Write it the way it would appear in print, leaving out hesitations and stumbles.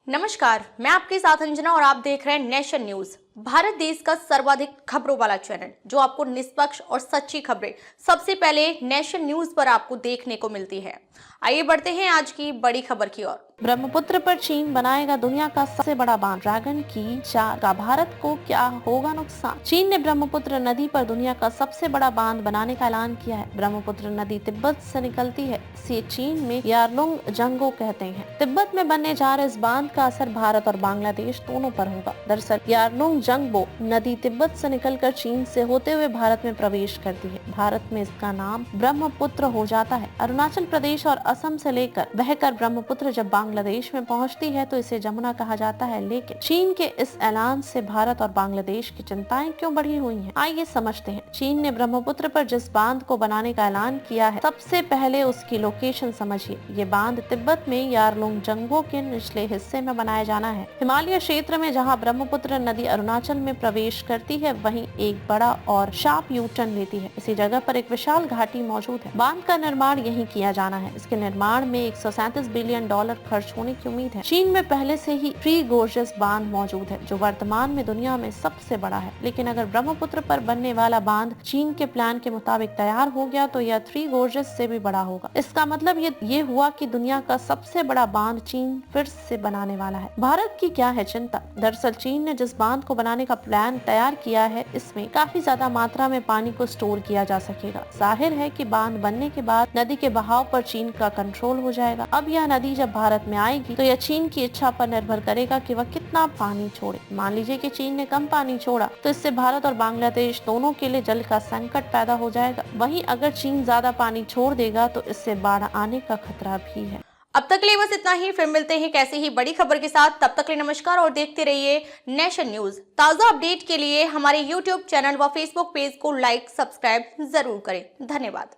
नमस्कार, मैं आपके साथ अंजना और आप देख रहे हैं नेशन न्यूज। भारत देश का सर्वाधिक खबरों वाला चैनल जो आपको निष्पक्ष और सच्ची खबरें सबसे पहले नेशन न्यूज पर आपको देखने को मिलती है। आइए बढ़ते हैं आज की बड़ी खबर की ओर। ब्रह्मपुत्र पर चीन बनाएगा दुनिया का सबसे बड़ा बांध। ड्रैगन की चाल का भारत को क्या होगा नुकसान। चीन ने ब्रह्मपुत्र नदी पर दुनिया का सबसे बड़ा बांध बनाने का ऐलान किया है। ब्रह्मपुत्र नदी तिब्बत से निकलती है। इसे चीन में यारलुंग जंगो कहते हैं। तिब्बत में बनने जा रहे इस बांध का असर भारत और बांग्लादेश दोनों पर होगा। दरअसल यारलुंग जंगबो नदी तिब्बत से निकलकर चीन से होते हुए भारत में प्रवेश करती है। भारत में इसका नाम ब्रह्मपुत्र हो जाता है। अरुणाचल प्रदेश और असम से लेकर बहकर ब्रह्मपुत्र जब बांग्लादेश में पहुंचती है तो इसे जमुना कहा जाता है। लेकिन चीन के इस ऐलान से भारत और बांग्लादेश की चिंताएं क्यों बढ़ी हुई हैं? आइए समझते हैं। चीन ने ब्रह्मपुत्र पर जिस बांध को बनाने का ऐलान किया है, सबसे पहले उसकी लोकेशन समझिए। ये बांध तिब्बत में यारलुंग जंगो के निचले हिस्से में बनाया जाना है। हिमालय क्षेत्र में जहाँ ब्रह्मपुत्र नदी अरुणाचल में प्रवेश करती है, वहीं एक बड़ा और शार्प यू टर्न लेती है। इसी जगह पर एक विशाल घाटी मौजूद है। बांध का निर्माण यहीं किया जाना है। इसके निर्माण में 137 बिलियन डॉलर खर्च होने की उम्मीद है। चीन में पहले से ही थ्री गोर्जेस बांध मौजूद है, जो वर्तमान में दुनिया में सबसे बड़ा है। लेकिन अगर ब्रह्मपुत्र पर बनने वाला बांध चीन के प्लान के मुताबिक तैयार हो गया तो यह थ्री गोर्जेस से भी बड़ा होगा। इसका मतलब ये हुआ कि दुनिया का सबसे बड़ा बांध चीन फिर से बनाने वाला है। भारत की क्या है चिंता? दरअसल चीन ने जिस बांध को बनाने का प्लान तैयार किया है, इसमें काफी ज्यादा मात्रा में पानी को स्टोर किया जा सकेगा। जाहिर है कि बांध बनने के बाद नदी के बहाव पर चीन का कंट्रोल हो जाएगा। अब यह नदी जब भारत में आएगी तो यह चीन की इच्छा पर निर्भर करेगा कि वह कितना पानी छोड़े। मान लीजिए कि चीन ने कम पानी छोड़ा तो इससे भारत और बांग्लादेश दोनों के लिए जल का संकट पैदा हो जाएगा। वहीं अगर चीन ज्यादा पानी छोड़ देगा तो इससे बाढ़ आने का खतरा भी है। अब तक के लिए बस इतना ही। फिर मिलते हैं कैसी ही बड़ी खबर के साथ। तब तक के लिए नमस्कार और देखते रहिए नेशन न्यूज। ताजा अपडेट के लिए हमारे YouTube चैनल व Facebook पेज को लाइक सब्सक्राइब जरूर करें। धन्यवाद।